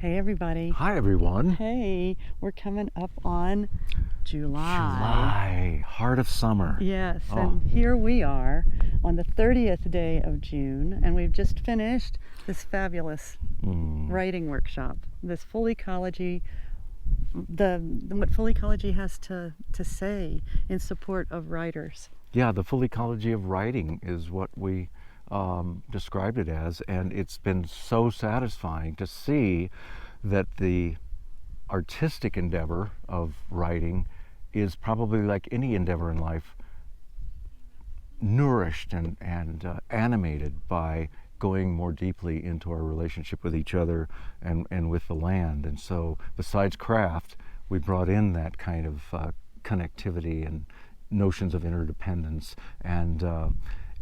Hey everybody. Hi everyone. Hey, we're coming up on July, heart of summer. Yes, Oh. And here we are on the 30th day of June, and we've just finished this fabulous writing workshop, this full ecology, what full ecology has to say in support of writers. Yeah, the full ecology of writing is what we described it as, and it's been so satisfying to see that the artistic endeavor of writing is probably like any endeavor in life, nourished and animated by going more deeply into our relationship with each other and with the land. And so besides craft, we brought in that kind of connectivity and notions of interdependence, and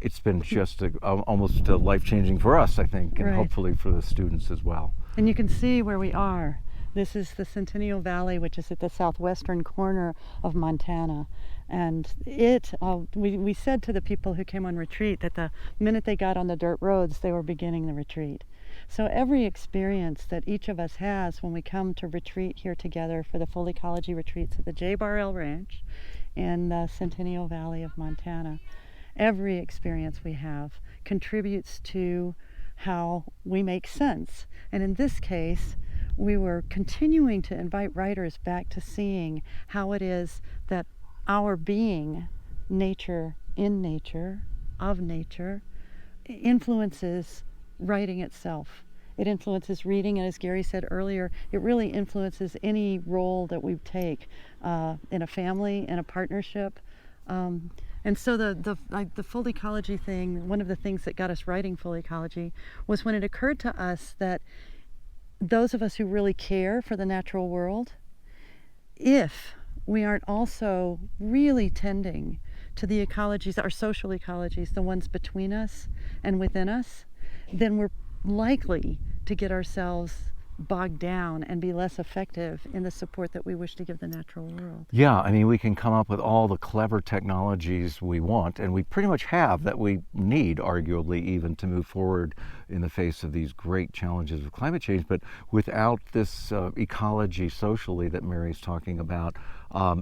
it's been just almost life-changing for us, I think, and hopefully for the students as well. And you can see where we are. This is the Centennial Valley, which is at the southwestern corner of Montana. And we said to the people who came on retreat that the minute they got on the dirt roads, they were beginning the retreat. So every experience that each of us has when we come to retreat here together for the full ecology retreats at the J. Barrell Ranch in the Centennial Valley of Montana, every experience we have contributes to how we make sense. And in this case, we were continuing to invite writers back to seeing how it is that our being, nature, in nature, of nature, influences writing itself. It influences reading, and as Gary said earlier, it really influences any role that we take in a family, in a partnership. And so the full ecology thing, one of the things that got us writing full ecology was when it occurred to us that those of us who really care for the natural world, if we aren't also really tending to the ecologies, our social ecologies, the ones between us and within us, then we're likely to get ourselves bogged down and be less effective in the support that we wish to give the natural world. Yeah, I mean, we can come up with all the clever technologies we want, and we pretty much have, that we need, arguably, even to move forward in the face of these great challenges of climate change. But without this ecology socially that Mary's talking about,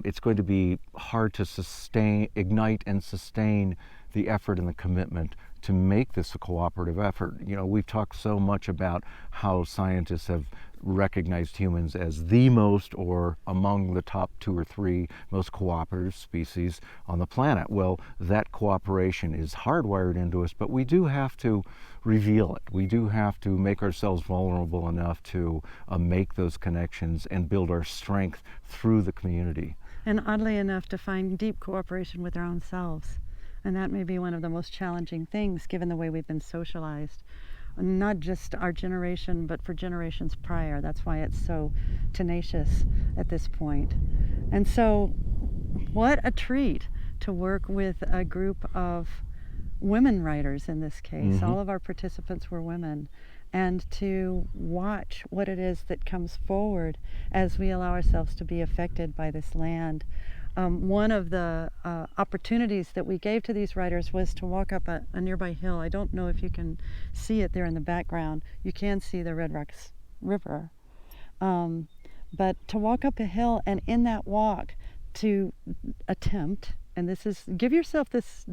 it's going to be hard to ignite and sustain the effort and the commitment to make this a cooperative effort. You know, we've talked so much about how scientists have recognized humans as the most, or among the top 2 or 3 most cooperative species on the planet. Well, that cooperation is hardwired into us, but we do have to reveal it. We do have to make ourselves vulnerable enough to make those connections and build our strength through the community. And oddly enough, to find deep cooperation with our own selves. And that may be one of the most challenging things, given the way we've been socialized. Not just our generation, but for generations prior. That's why it's so tenacious at this point. And so, what a treat to work with a group of women writers in this case. All of our participants were women. And to watch what it is that comes forward as we allow ourselves to be affected by this land. One of the opportunities that we gave to these writers was to walk up a nearby hill. I don't know if you can see it there in the background. You can see the Red Rocks River. But to walk up a hill, and in that walk to attempt, and this is,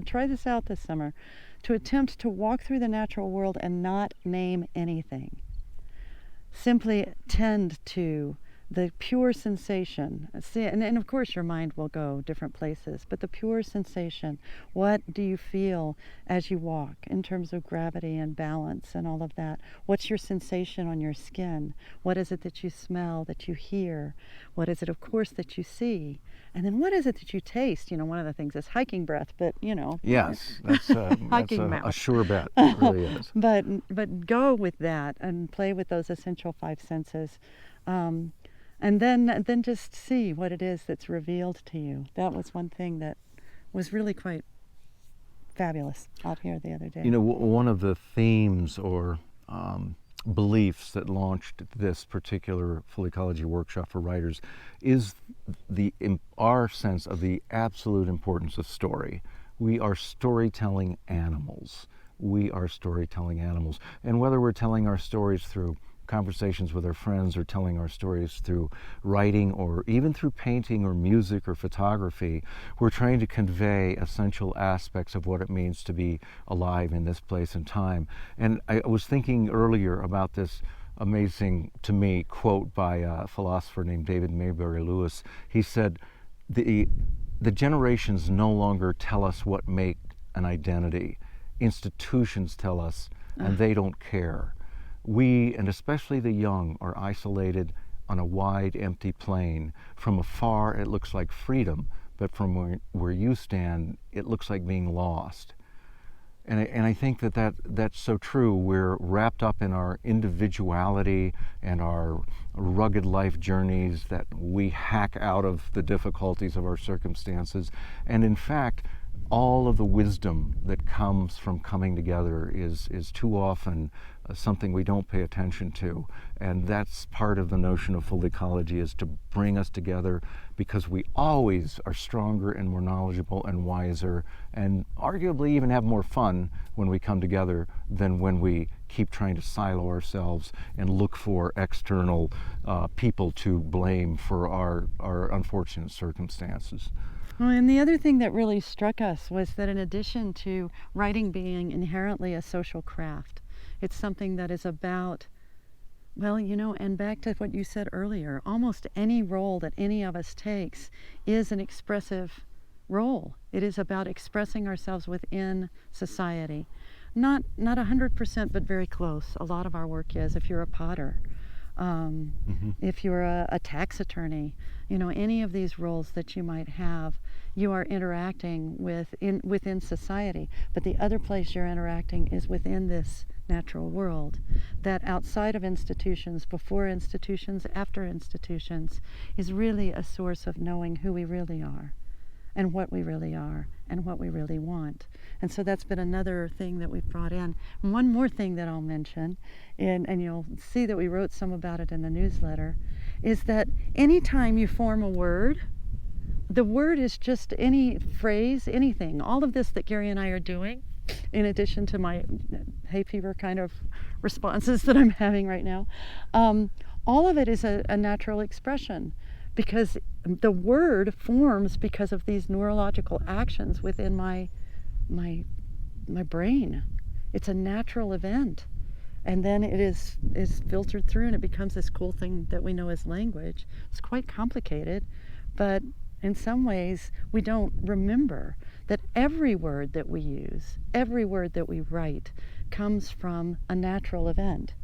try this out this summer, to attempt to walk through the natural world and not name anything. Simply tend to the pure sensation. See, and of course your mind will go different places, but the pure sensation, what do you feel as you walk in terms of gravity and balance and all of that? What's your sensation on your skin? What is it that you smell, that you hear? What is it, of course, that you see? And then what is it that you taste? You know, one of the things is hiking breath, but you know. Yes, that's a sure bet. It really is. But go with that and play with those essential 5 senses. And then just see what it is that's revealed to you. That was one thing that was really quite fabulous out here the other day. You know, one of the themes or beliefs that launched this particular full ecology workshop for writers is our sense of the absolute importance of story. We are storytelling animals. We are storytelling animals. And whether we're telling our stories through conversations with our friends or telling our stories through writing or even through painting or music or photography, we're trying to convey essential aspects of what it means to be alive in this place and time. And I was thinking earlier about this amazing, to me, quote by a philosopher named David Maybury Lewis. He said, the generations no longer tell us what make an identity. Institutions tell us, and they don't care. We, and especially the young, are isolated on a wide, empty plain. From afar, it looks like freedom, but from where you stand, it looks like being lost. And I think that's so true. We're wrapped up in our individuality and our rugged life journeys that we hack out of the difficulties of our circumstances. And in fact, all of the wisdom that comes from coming together is too often something we don't pay attention to. And that's part of the notion of full ecology, is to bring us together, because we always are stronger and more knowledgeable and wiser, and arguably even have more fun when we come together than when we keep trying to silo ourselves and look for external people to blame for our unfortunate circumstances. Well, and the other thing that really struck us was that in addition to writing being inherently a social craft, it's something that is about, well, and back to what you said earlier, almost any role that any of us takes is an expressive role. It is about expressing ourselves within society. Not 100%, but very close. A lot of our work is. If you're a potter, if you're a tax attorney, any of these roles that you might have, you are interacting within society. But the other place you're interacting is within this natural world, that outside of institutions, before institutions, after institutions, is really a source of knowing who we really are and what we really are and what we really want. And so that's been another thing that we've brought in. And one more thing that I'll mention, and you'll see that we wrote some about it in the newsletter, is that anytime you form a word, the word is just any phrase, anything. All of this that Gary and I are doing, in addition to my hay fever kind of responses that I'm having right now, all of it is a natural expression, because the word forms because of these neurological actions within my brain. It's a natural event, and then it is filtered through, and it becomes this cool thing that we know as language. It's quite complicated, but in some ways we don't remember that every word that we use, every word that we write, comes from a natural event.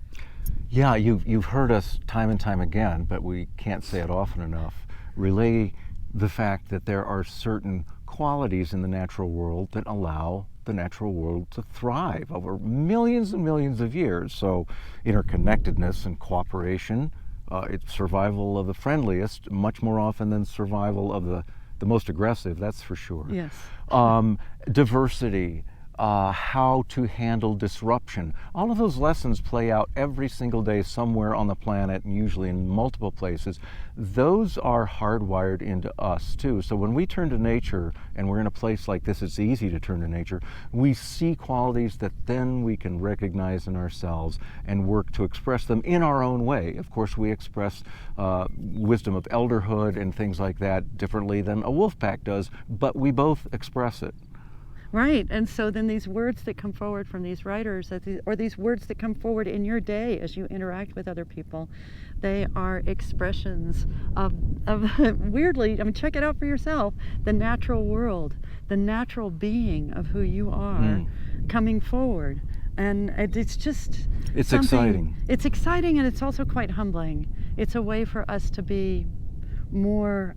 Yeah, you've heard us time and time again, but we can't say it often enough, relay the fact that there are certain qualities in the natural world that allow the natural world to thrive over millions and millions of years. So interconnectedness and cooperation, it's survival of the friendliest much more often than survival of the most aggressive, that's for sure. Yes. Diversity, how to handle disruption. All of those lessons play out every single day somewhere on the planet, and usually in multiple places. Those are hardwired into us too. So when we turn to nature, and we're in a place like this, it's easy to turn to nature, we see qualities that then we can recognize in ourselves and work to express them in our own way. Of course, we express wisdom of elderhood and things like that differently than a wolf pack does, but we both express it. Right, and so then these words that come forward from these writers, or these words that come forward in your day as you interact with other people, they are expressions of weirdly, check it out for yourself, the natural world, the natural being of who you are coming forward. And it's just It's exciting. It's exciting, and it's also quite humbling. It's a way for us to be more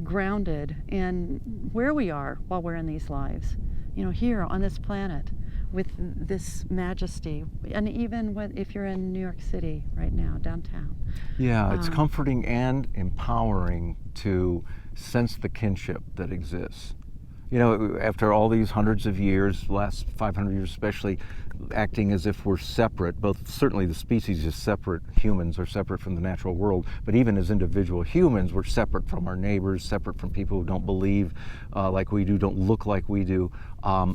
grounded in where we are while we're in these lives, here on this planet with this majesty. And even if you're in New York City right now, downtown. Yeah, it's comforting and empowering to sense the kinship that exists. You know, after all these hundreds of years, last 500 years especially, acting as if we're separate, both certainly the species is separate, humans are separate from the natural world, but even as individual humans, we're separate from our neighbors, separate from people who don't believe like we do, don't look like we do.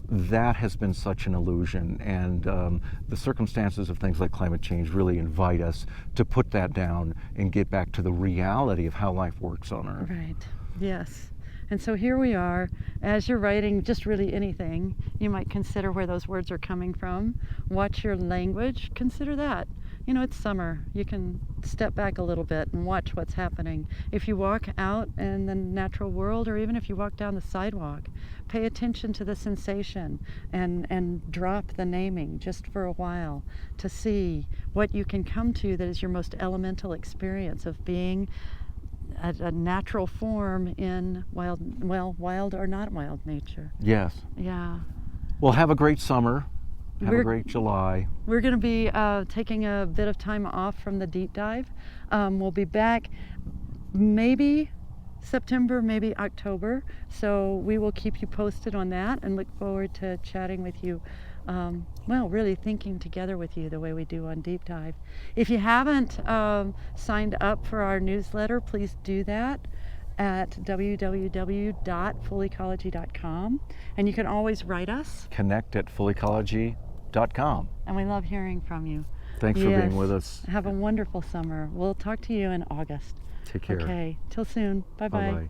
That has been such an illusion, and the circumstances of things like climate change really invite us to put that down and get back to the reality of how life works on Earth. Right. Yes. And so here we are. As you're writing just really anything, you might consider where those words are coming from. Watch your language. Consider that. You know, it's summer. You can step back a little bit and watch what's happening. If you walk out in the natural world, or even if you walk down the sidewalk, pay attention to the sensation and drop the naming just for a while to see what you can come to that is your most elemental experience of being a natural form in wild or not wild nature. Yes. Yeah. Well, have a great summer. Have a We're- great July. We're going to be taking a bit of time off from the deep dive. We'll be back maybe September, maybe October. So we will keep you posted on that and look forward to chatting with you. Really thinking together with you the way we do on Deep Dive. If you haven't signed up for our newsletter, please do that at www.fullecology.com. And you can always write us. Connect@fullecology.com. And we love hearing from you. Thanks for Yes. being with us. Have a wonderful summer. We'll talk to you in August. Take care. Okay. Till soon. Bye-bye. Bye-bye.